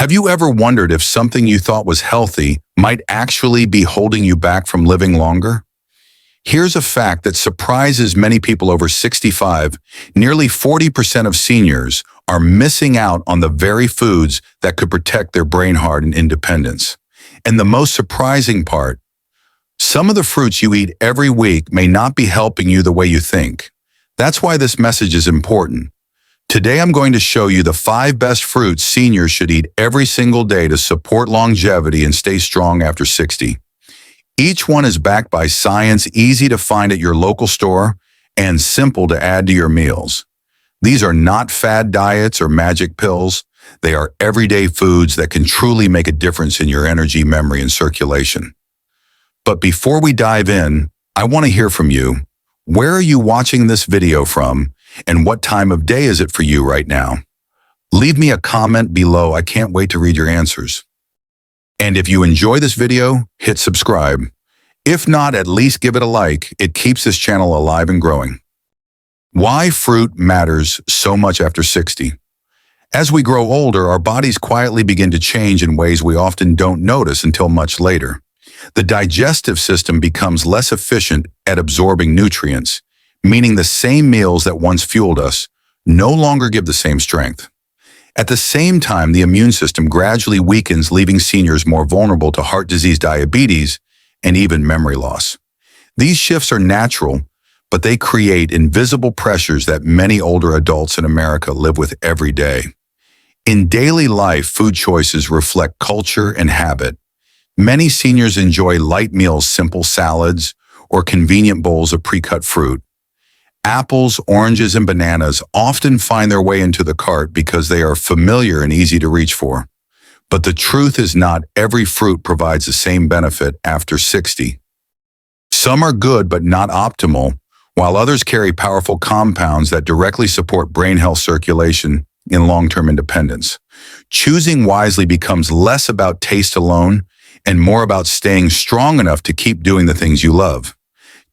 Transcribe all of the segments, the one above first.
Have you ever wondered if something you thought was healthy might actually be holding you back from living longer? Here's a fact that surprises many people over 65. Nearly 40% of seniors are missing out on the very foods that could protect their brain, heart, and independence. And the most surprising part, some of the fruits you eat every week may not be helping you the way you think. That's why this message is important. Today I'm going to show you the 5 best fruits seniors should eat every single day to support longevity and stay strong after 60. Each one is backed by science, easy to find at your local store, and simple to add to your meals. These are not fad diets or magic pills. They are everyday foods that can truly make a difference in your energy, memory, and circulation. But before we dive in, I want to hear from you. Where are you watching this video from, and what time of day is it for you right now? Leave me a comment below. I can't wait to read your answers. And if you enjoy this video, hit subscribe. If not, at least give it a like. It keeps this channel alive and growing. Why fruit matters so much after 60. As we grow older, our bodies quietly begin to change in ways we often don't notice until much later. The digestive system becomes less efficient at absorbing nutrients, meaning the same meals that once fueled us no longer give the same strength. At the same time, the immune system gradually weakens, leaving seniors more vulnerable to heart disease, diabetes, and even memory loss. These shifts are natural, but they create invisible pressures that many older adults in America live with every day. In daily life, food choices reflect culture and habit. Many seniors enjoy light meals, simple salads, or convenient bowls of pre-cut fruit. Apples, oranges, and bananas often find their way into the cart because they are familiar and easy to reach for. But the truth is not every fruit provides the same benefit after 60. Some are good but not optimal, while others carry powerful compounds that directly support brain health, circulation, and long-term independence. Choosing wisely becomes less about taste alone and more about staying strong enough to keep doing the things you love.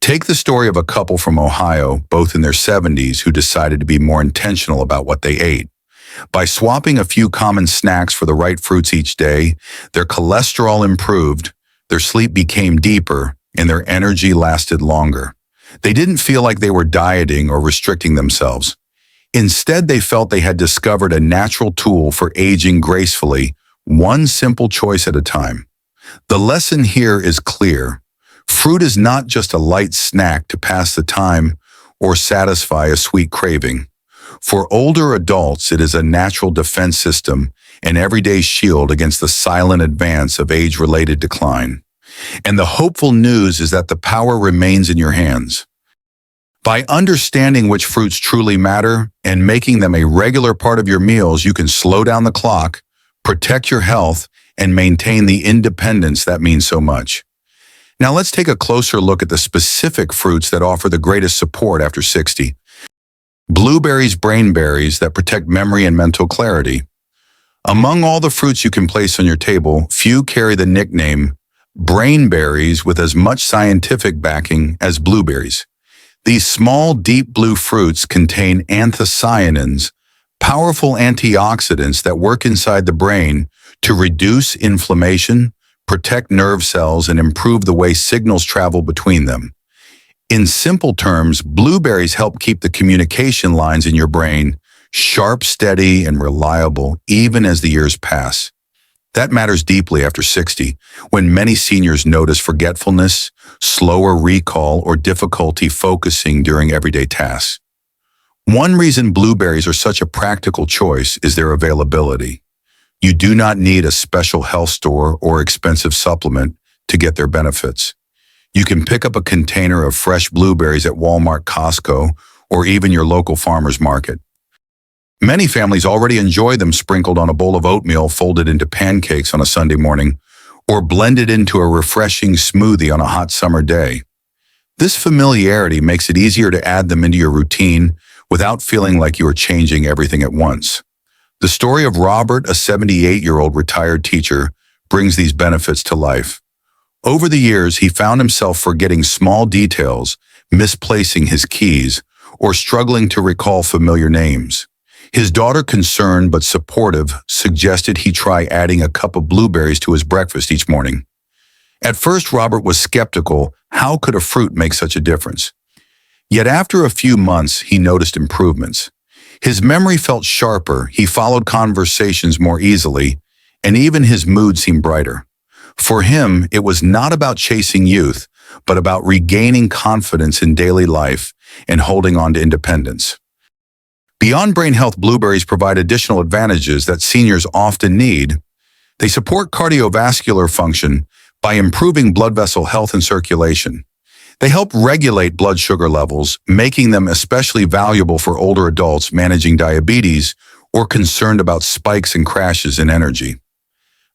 Take the story of a couple from Ohio, both in their 70s, who decided to be more intentional about what they ate. By swapping a few common snacks for the right fruits each day, their cholesterol improved, their sleep became deeper, and their energy lasted longer. They didn't feel like they were dieting or restricting themselves. Instead, they felt they had discovered a natural tool for aging gracefully, one simple choice at a time. The lesson here is clear. Fruit is not just a light snack to pass the time or satisfy a sweet craving. For older adults, it is a natural defense system, an everyday shield against the silent advance of age-related decline. And the hopeful news is that the power remains in your hands. By understanding which fruits truly matter and making them a regular part of your meals, you can slow down the clock, protect your health, and maintain the independence that means so much. Now let's take a closer look at the specific fruits that offer the greatest support after 60. Blueberries, brain berries that protect memory and mental clarity. Among all the fruits you can place on your table, few carry the nickname brain berries with as much scientific backing as blueberries. These small, deep blue fruits contain anthocyanins, powerful antioxidants that work inside the brain to reduce inflammation, protect nerve cells, and improve the way signals travel between them. In simple terms, blueberries help keep the communication lines in your brain sharp, steady, and reliable even as the years pass. That matters deeply after 60, when many seniors notice forgetfulness, slower recall, or difficulty focusing during everyday tasks. One reason blueberries are such a practical choice is their availability. You do not need a special health store or expensive supplement to get their benefits. You can pick up a container of fresh blueberries at Walmart, Costco, or even your local farmer's market. Many families already enjoy them sprinkled on a bowl of oatmeal, folded into pancakes on a Sunday morning, or blended into a refreshing smoothie on a hot summer day. This familiarity makes it easier to add them into your routine without feeling like you are changing everything at once. The story of Robert, a 78-year-old retired teacher, brings these benefits to life. Over the years, he found himself forgetting small details, misplacing his keys, or struggling to recall familiar names. His daughter, concerned but supportive, suggested he try adding a cup of blueberries to his breakfast each morning. At first, Robert was skeptical. How could a fruit make such a difference? Yet after a few months, he noticed improvements. His memory felt sharper, he followed conversations more easily, and even his mood seemed brighter. For him, it was not about chasing youth, but about regaining confidence in daily life and holding on to independence. Beyond brain health, blueberries provide additional advantages that seniors often need. They support cardiovascular function by improving blood vessel health and circulation. They help regulate blood sugar levels, making them especially valuable for older adults managing diabetes or concerned about spikes and crashes in energy.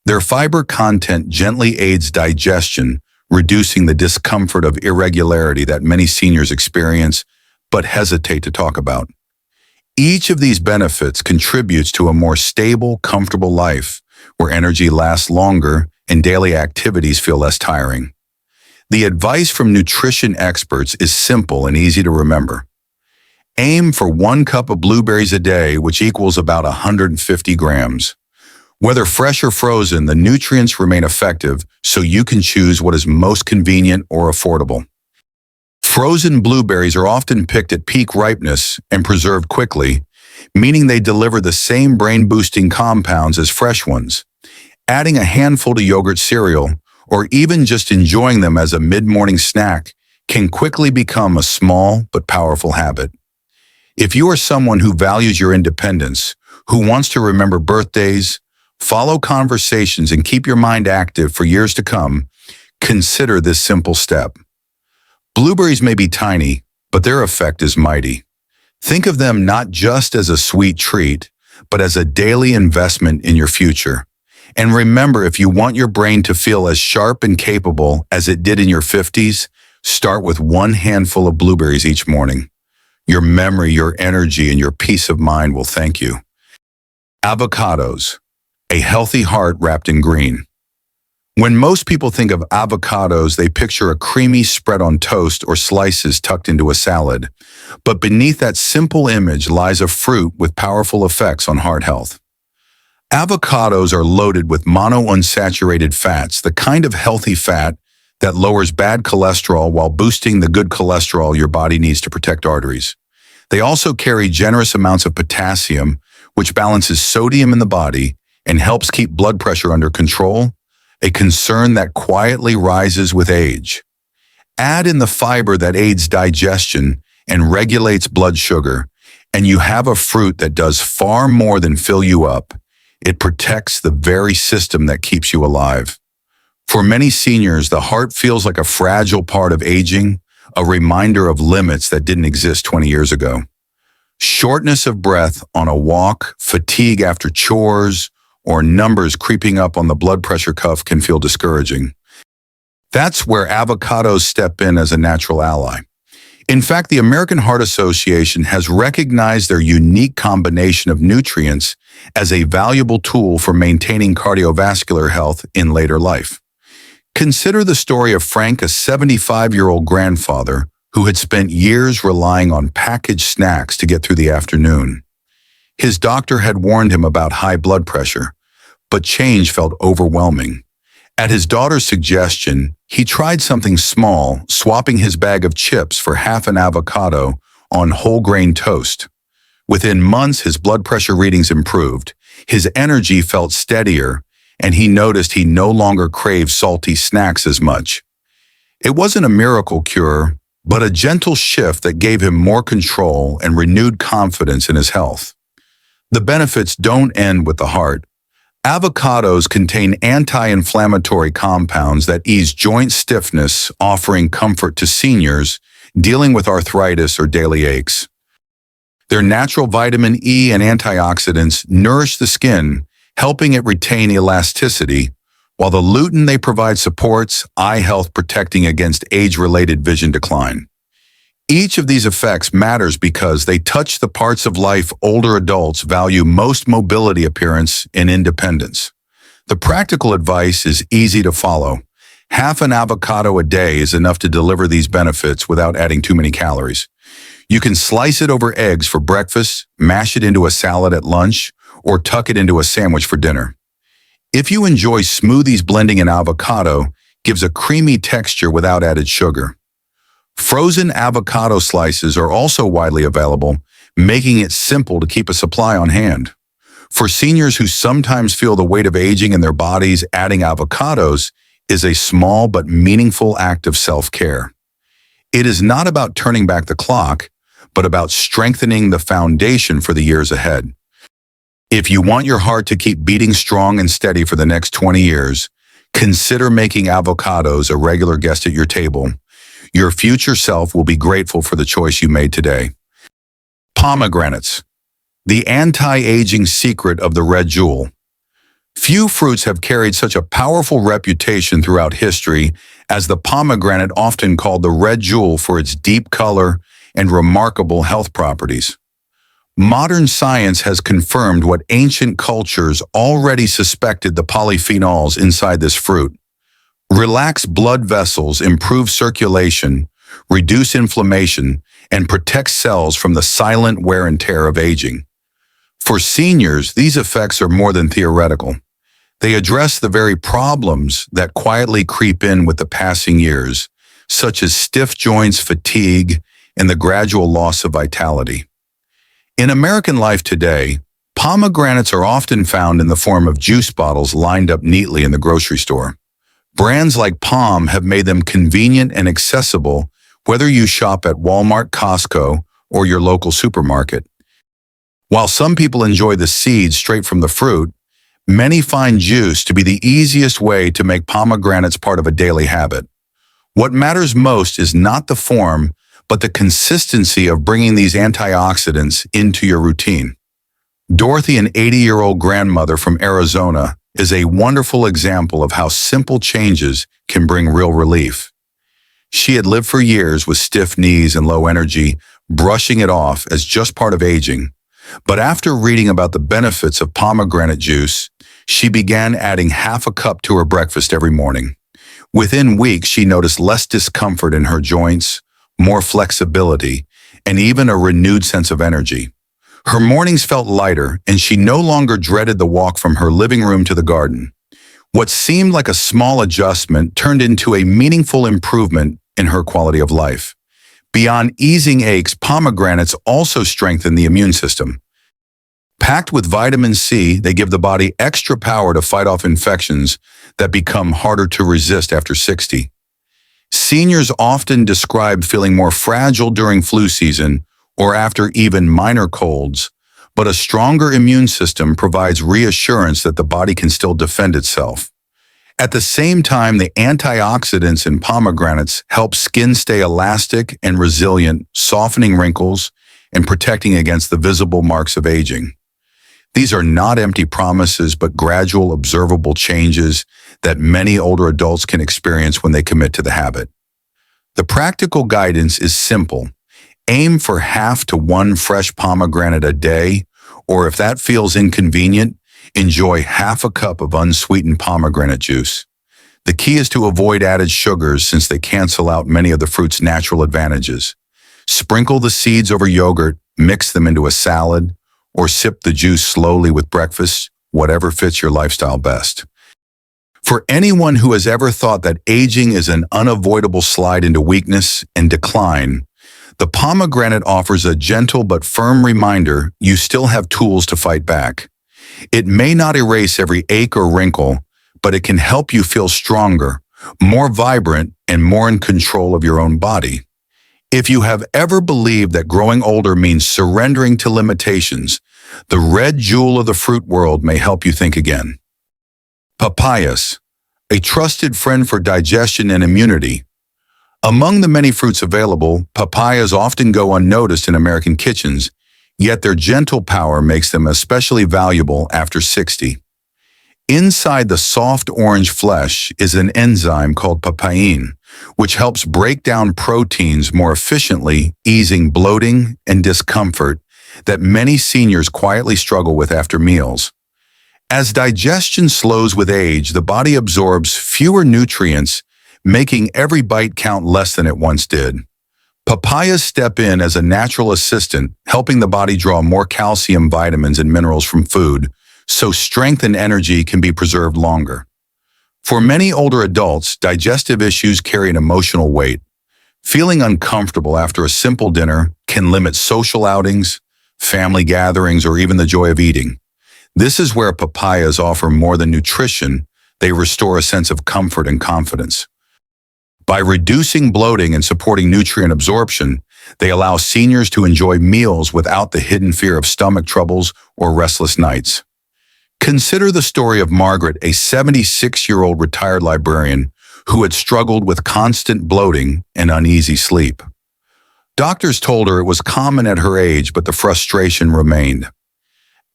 Their fiber content gently aids digestion, reducing the discomfort of irregularity that many seniors experience but hesitate to talk about. Each of these benefits contributes to a more stable, comfortable life where energy lasts longer and daily activities feel less tiring. The advice from nutrition experts is simple and easy to remember. Aim for 1 cup of blueberries a day, which equals about 150 grams. Whether fresh or frozen, the nutrients remain effective, so you can choose what is most convenient or affordable. Frozen blueberries are often picked at peak ripeness and preserved quickly, meaning they deliver the same brain-boosting compounds as fresh ones. Adding a handful to yogurt cereal, or even just enjoying them as a mid-morning snack, can quickly become a small but powerful habit. If you are someone who values your independence, who wants to remember birthdays, follow conversations, and keep your mind active for years to come, consider this simple step. Blueberries may be tiny, but their effect is mighty. Think of them not just as a sweet treat, but as a daily investment in your future. And remember, if you want your brain to feel as sharp and capable as it did in your 50s, start with 1 handful of blueberries each morning. Your memory, your energy, and your peace of mind will thank you. Avocados, a healthy heart wrapped in green. When most people think of avocados, they picture a creamy spread on toast or slices tucked into a salad. But beneath that simple image lies a fruit with powerful effects on heart health. Avocados are loaded with monounsaturated fats, the kind of healthy fat that lowers bad cholesterol while boosting the good cholesterol your body needs to protect arteries. They also carry generous amounts of potassium, which balances sodium in the body and helps keep blood pressure under control, a concern that quietly rises with age. Add in the fiber that aids digestion and regulates blood sugar, and you have a fruit that does far more than fill you up. It protects the very system that keeps you alive. For many seniors, the heart feels like a fragile part of aging, a reminder of limits that didn't exist 20 years ago. Shortness of breath on a walk, fatigue after chores, or numbers creeping up on the blood pressure cuff can feel discouraging. That's where avocados step in as a natural ally. In fact, the American Heart Association has recognized their unique combination of nutrients as a valuable tool for maintaining cardiovascular health in later life. Consider the story of Frank, a 75-year-old grandfather who had spent years relying on packaged snacks to get through the afternoon. His doctor had warned him about high blood pressure, but change felt overwhelming. At his daughter's suggestion, he tried something small, swapping his bag of chips for half an avocado on whole grain toast. Within months, his blood pressure readings improved, his energy felt steadier, and he noticed he no longer craved salty snacks as much. It wasn't a miracle cure, but a gentle shift that gave him more control and renewed confidence in his health. The benefits don't end with the heart. Avocados contain anti-inflammatory compounds that ease joint stiffness, offering comfort to seniors dealing with arthritis or daily aches. Their natural vitamin E and antioxidants nourish the skin, helping it retain elasticity, while the lutein they provide supports eye health, protecting against age-related vision decline. Each of these effects matters because they touch the parts of life older adults value most: mobility, appearance, and independence. The practical advice is easy to follow. Half an avocado a day is enough to deliver these benefits without adding too many calories. You can slice it over eggs for breakfast, mash it into a salad at lunch, or tuck it into a sandwich for dinner. If you enjoy smoothies, blending in avocado gives a creamy texture without added sugar. Frozen avocado slices are also widely available, making it simple to keep a supply on hand. For seniors who sometimes feel the weight of aging in their bodies, adding avocados is a small but meaningful act of self-care. It is not about turning back the clock, but about strengthening the foundation for the years ahead. If you want your heart to keep beating strong and steady for the next 20 years, consider making avocados a regular guest at your table. Your future self will be grateful for the choice you made today. Pomegranates, the anti-aging secret of the red jewel. Few fruits have carried such a powerful reputation throughout history as the pomegranate, often called the red jewel for its deep color and remarkable health properties. Modern science has confirmed what ancient cultures already suspected: the polyphenols inside this fruit relax blood vessels, improve circulation, reduce inflammation, and protect cells from the silent wear and tear of aging. For seniors, these effects are more than theoretical. They address the very problems that quietly creep in with the passing years, such as stiff joints, fatigue, and the gradual loss of vitality. In American life today, pomegranates are often found in the form of juice bottles lined up neatly in the grocery store. Brands like Pom have made them convenient and accessible, whether you shop at Walmart, Costco, or your local supermarket. While some people enjoy the seeds straight from the fruit, many find juice to be the easiest way to make pomegranates part of a daily habit. What matters most is not the form, but the consistency of bringing these antioxidants into your routine. Dorothy, an 80-year-old grandmother from Arizona, is a wonderful example of how simple changes can bring real relief. She had lived for years with stiff knees and low energy, brushing it off as just part of aging. But after reading about the benefits of pomegranate juice, she began adding half a cup to her breakfast every morning. Within weeks, she noticed less discomfort in her joints, more flexibility, and even a renewed sense of energy. Her mornings felt lighter, and she no longer dreaded the walk from her living room to the garden. What seemed like a small adjustment turned into a meaningful improvement in her quality of life. Beyond easing aches, pomegranates also strengthen the immune system. Packed with vitamin C, they give the body extra power to fight off infections that become harder to resist after 60. Seniors often describe feeling more fragile during flu season or after even minor colds, but a stronger immune system provides reassurance that the body can still defend itself. At the same time, the antioxidants in pomegranates help skin stay elastic and resilient, softening wrinkles and protecting against the visible marks of aging. These are not empty promises, but gradual, observable changes that many older adults can experience when they commit to the habit. The practical guidance is simple. Aim for half to one fresh pomegranate a day, or if that feels inconvenient, enjoy half a cup of unsweetened pomegranate juice. The key is to avoid added sugars since they cancel out many of the fruit's natural advantages. Sprinkle the seeds over yogurt, mix them into a salad, or sip the juice slowly with breakfast, whatever fits your lifestyle best. For anyone who has ever thought that aging is an unavoidable slide into weakness and decline, the pomegranate offers a gentle but firm reminder you still have tools to fight back. It may not erase every ache or wrinkle, but it can help you feel stronger, more vibrant, and more in control of your own body. If you have ever believed that growing older means surrendering to limitations, the red jewel of the fruit world may help you think again. Papayas, a trusted friend for digestion and immunity. Among the many fruits available, papayas often go unnoticed in American kitchens, yet their gentle power makes them especially valuable after 60. Inside the soft orange flesh is an enzyme called papain, which helps break down proteins more efficiently, easing bloating and discomfort that many seniors quietly struggle with after meals. As digestion slows with age, the body absorbs fewer nutrients, making every bite count less than it once did. Papayas step in as a natural assistant, helping the body draw more calcium, vitamins, and minerals from food, so strength and energy can be preserved longer. For many older adults, digestive issues carry an emotional weight. Feeling uncomfortable after a simple dinner can limit social outings, family gatherings, or even the joy of eating. This is where papayas offer more than nutrition. They restore a sense of comfort and confidence. By reducing bloating and supporting nutrient absorption, they allow seniors to enjoy meals without the hidden fear of stomach troubles or restless nights. Consider the story of Margaret, a 76-year-old retired librarian who had struggled with constant bloating and uneasy sleep. Doctors told her it was common at her age, but the frustration remained.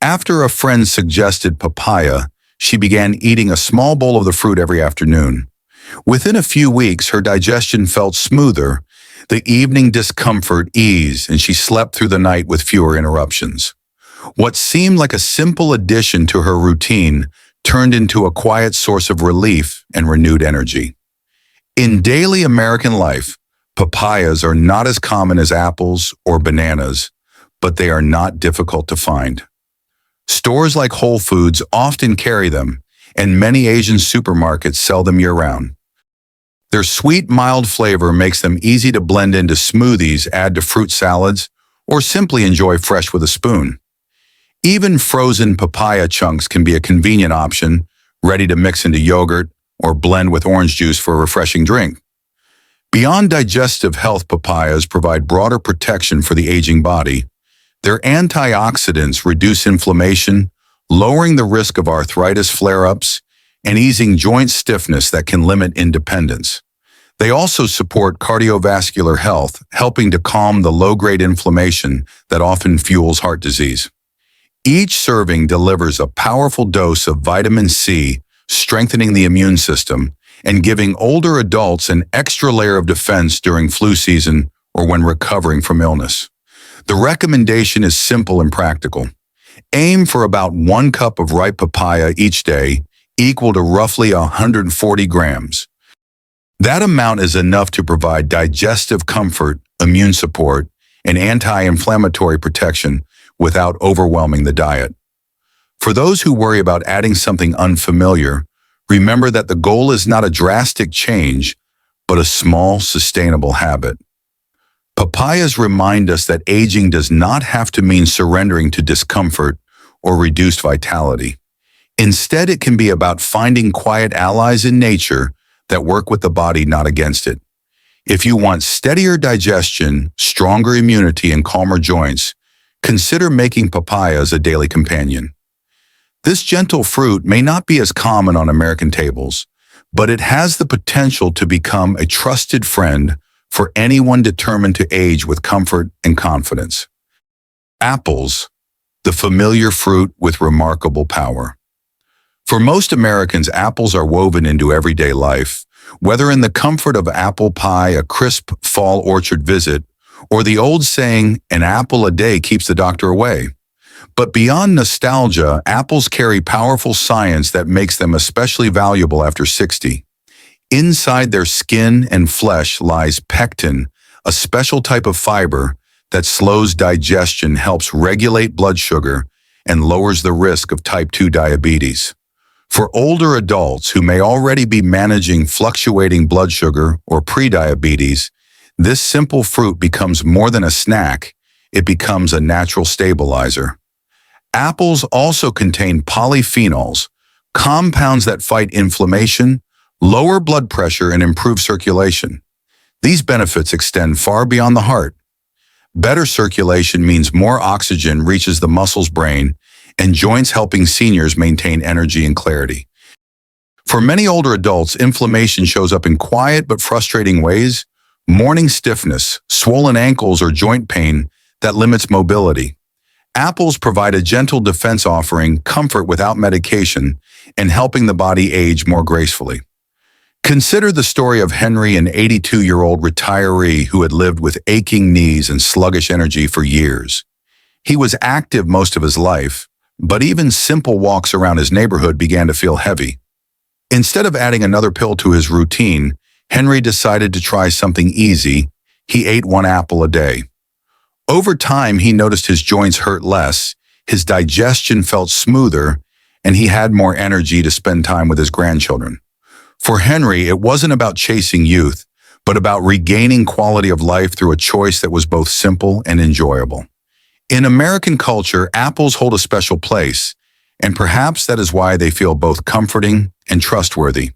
After a friend suggested papaya, she began eating a small bowl of the fruit every afternoon. Within a few weeks, her digestion felt smoother, the evening discomfort eased, and she slept through the night with fewer interruptions. What seemed like a simple addition to her routine turned into a quiet source of relief and renewed energy. In daily American life, papayas are not as common as apples or bananas, but they are not difficult to find. Stores like Whole Foods often carry them, and many Asian supermarkets sell them year-round. Their sweet, mild flavor makes them easy to blend into smoothies, add to fruit salads, or simply enjoy fresh with a spoon. Even frozen papaya chunks can be a convenient option, ready to mix into yogurt or blend with orange juice for a refreshing drink. Beyond digestive health, papayas provide broader protection for the aging body. Their antioxidants reduce inflammation, lowering the risk of arthritis flare-ups, and easing joint stiffness that can limit independence. They also support cardiovascular health, helping to calm the low-grade inflammation that often fuels heart disease. Each serving delivers a powerful dose of vitamin C, strengthening the immune system and giving older adults an extra layer of defense during flu season or when recovering from illness. The recommendation is simple and practical. Aim for about 1 cup of ripe papaya each day, equal to roughly 140 grams. That amount is enough to provide digestive comfort, immune support, and anti-inflammatory protection without overwhelming the diet. For those who worry about adding something unfamiliar, remember that the goal is not a drastic change, but a small, sustainable habit. Papayas remind us that aging does not have to mean surrendering to discomfort or reduced vitality. Instead, it can be about finding quiet allies in nature that work with the body, not against it. If you want steadier digestion, stronger immunity, and calmer joints, consider making papayas a daily companion. This gentle fruit may not be as common on American tables, but it has the potential to become a trusted friend for anyone determined to age with comfort and confidence. Apples, the familiar fruit with remarkable power. For most Americans, apples are woven into everyday life, whether in the comfort of apple pie, a crisp fall orchard visit, or the old saying, "An apple a day keeps the doctor away." But beyond nostalgia, apples carry powerful science that makes them especially valuable after 60. Inside their skin and flesh lies pectin, a special type of fiber that slows digestion, helps regulate blood sugar, and lowers the risk of type 2 diabetes. For older adults who may already be managing fluctuating blood sugar or prediabetes, this simple fruit becomes more than a snack, it becomes a natural stabilizer. Apples also contain polyphenols, compounds that fight inflammation, lower blood pressure, and improve circulation. These benefits extend far beyond the heart. Better circulation means more oxygen reaches the muscles, brain, and joints, helping seniors maintain energy and clarity. For many older adults, inflammation shows up in quiet but frustrating ways: morning stiffness, swollen ankles, or joint pain that limits mobility. Apples provide a gentle defense, offering comfort without medication and helping the body age more gracefully. Consider the story of Henry, an 82-year-old retiree who had lived with aching knees and sluggish energy for years. He was active most of his life, but even simple walks around his neighborhood began to feel heavy. Instead of adding another pill to his routine, Henry decided to try something easy. he ate 1 apple a day. Over time, he noticed his joints hurt less, his digestion felt smoother, and he had more energy to spend time with his grandchildren. For Henry, it wasn't about chasing youth, but about regaining quality of life through a choice that was both simple and enjoyable. In American culture, apples hold a special place, and perhaps that is why they feel both comforting and trustworthy.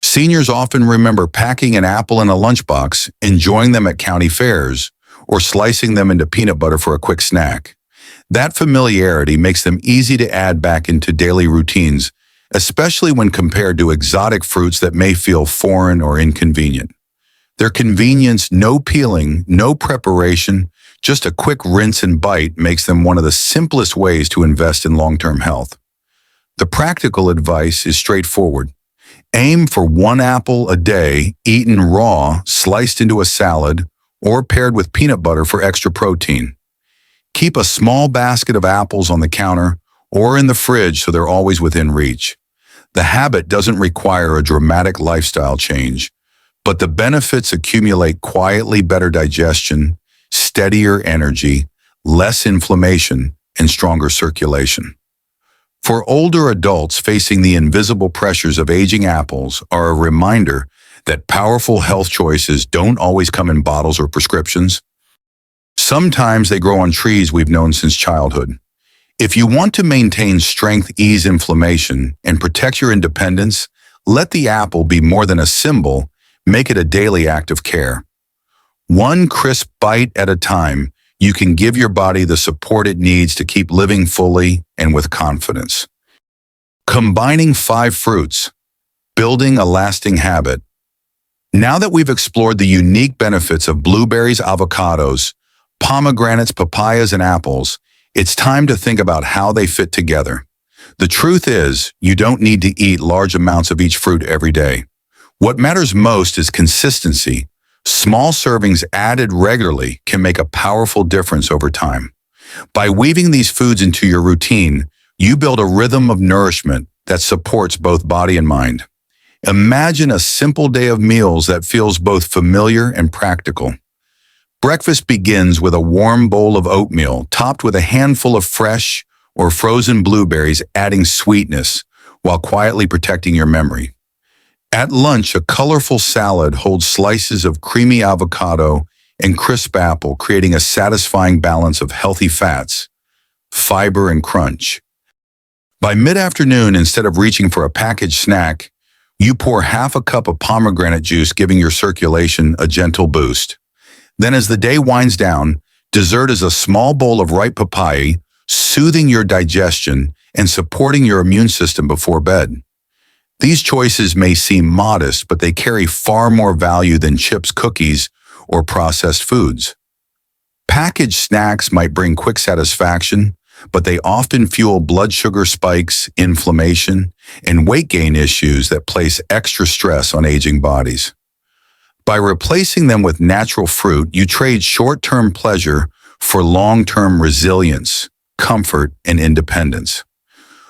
Seniors often remember packing an apple in a lunchbox, enjoying them at county fairs, or slicing them into peanut butter for a quick snack. That familiarity makes them easy to add back into daily routines, especially when compared to exotic fruits that may feel foreign or inconvenient. Their convenience, no peeling, no preparation, just a quick rinse and bite makes them one of the simplest ways to invest in long-term health. The practical advice is straightforward. Aim for 1 apple a day, eaten raw, sliced into a salad, or paired with peanut butter for extra protein. Keep a small basket of apples on the counter or in the fridge so they're always within reach. The habit doesn't require a dramatic lifestyle change, but the benefits accumulate quietly: better digestion, steadier energy, less inflammation, and stronger circulation. For older adults facing the invisible pressures of aging, apples are a reminder that powerful health choices don't always come in bottles or prescriptions. Sometimes they grow on trees we've known since childhood. If you want to maintain strength, ease inflammation, and protect your independence, let the apple be more than a symbol, make it a daily act of care. One crisp bite at a time, you can give your body the support it needs to keep living fully and with confidence. Combining 5 fruits, building a lasting habit. Now that we've explored the unique benefits of blueberries, avocados, pomegranates, papayas, and apples, it's time to think about how they fit together. The truth is, you don't need to eat large amounts of each fruit every day. What matters most is consistency. Small servings added regularly can make a powerful difference over time. By weaving these foods into your routine, you build a rhythm of nourishment that supports both body and mind. Imagine a simple day of meals that feels both familiar and practical. Breakfast begins with a warm bowl of oatmeal topped with a handful of fresh or frozen blueberries, adding sweetness while quietly protecting your memory. At lunch, a colorful salad holds slices of creamy avocado and crisp apple, creating a satisfying balance of healthy fats, fiber, and crunch. By mid-afternoon, instead of reaching for a packaged snack, you pour half a cup of pomegranate juice, giving your circulation a gentle boost. Then as the day winds down, dessert is a small bowl of ripe papaya, soothing your digestion and supporting your immune system before bed. These choices may seem modest, but they carry far more value than chips, cookies, or processed foods. Packaged snacks might bring quick satisfaction, but they often fuel blood sugar spikes, inflammation, and weight gain issues that place extra stress on aging bodies. By replacing them with natural fruit, you trade short-term pleasure for long-term resilience, comfort, and independence.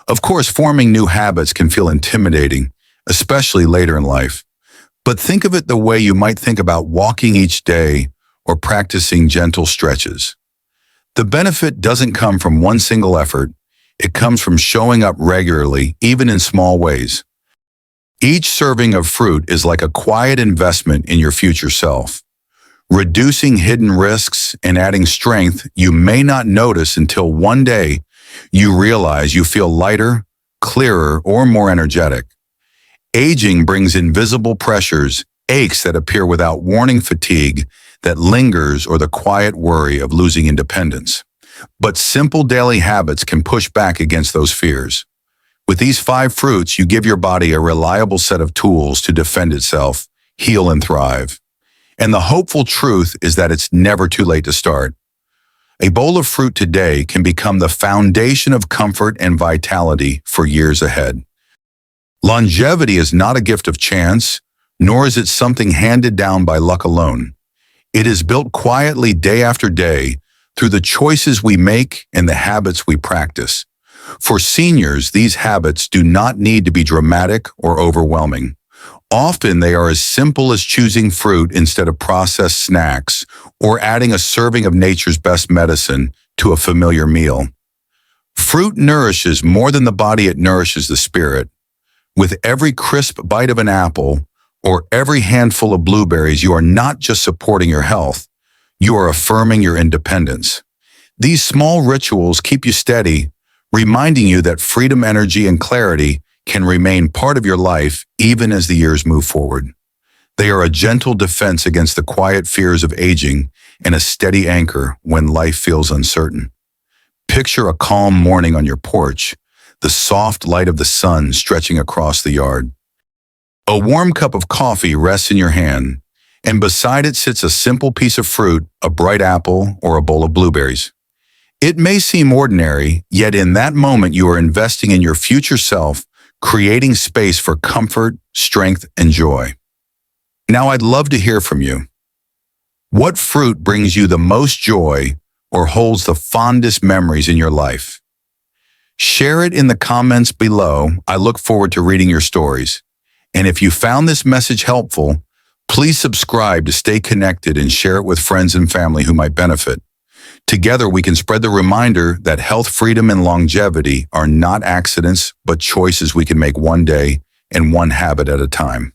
Of course, forming new habits can feel intimidating, especially later in life. But think of it the way you might think about walking each day or practicing gentle stretches. The benefit doesn't come from one single effort. It comes from showing up regularly, even in small ways. Each serving of fruit is like a quiet investment in your future self, reducing hidden risks and adding strength you may not notice until one day you realize you feel lighter, clearer, or more energetic. Aging brings invisible pressures, aches that appear without warning, fatigue that lingers, or the quiet worry of losing independence. But simple daily habits can push back against those fears. With these 5 fruits, you give your body a reliable set of tools to defend itself, heal, and thrive. And the hopeful truth is that it's never too late to start. A bowl of fruit today can become the foundation of comfort and vitality for years ahead. Longevity is not a gift of chance, nor is it something handed down by luck alone. It is built quietly day after day through the choices we make and the habits we practice. For seniors, these habits do not need to be dramatic or overwhelming. Often they are as simple as choosing fruit instead of processed snacks or adding a serving of nature's best medicine to a familiar meal. Fruit nourishes more than the body, it nourishes the spirit. With every crisp bite of an apple or every handful of blueberries, you are not just supporting your health, you are affirming your independence. These small rituals keep you steady, reminding you that freedom, energy, and clarity can remain part of your life even as the years move forward. They are a gentle defense against the quiet fears of aging and a steady anchor when life feels uncertain. Picture a calm morning on your porch, the soft light of the sun stretching across the yard. A warm cup of coffee rests in your hand, and beside it sits a simple piece of fruit, a bright apple, or a bowl of blueberries. It may seem ordinary, yet in that moment you are investing in your future self, creating space for comfort, strength, and joy. Now I'd love to hear from you. What fruit brings you the most joy or holds the fondest memories in your life? Share it in the comments below. I look forward to reading your stories. And if you found this message helpful, please subscribe to stay connected and share it with friends and family who might benefit. Together, we can spread the reminder that health, freedom, and longevity are not accidents, but choices we can make one day and one habit at a time.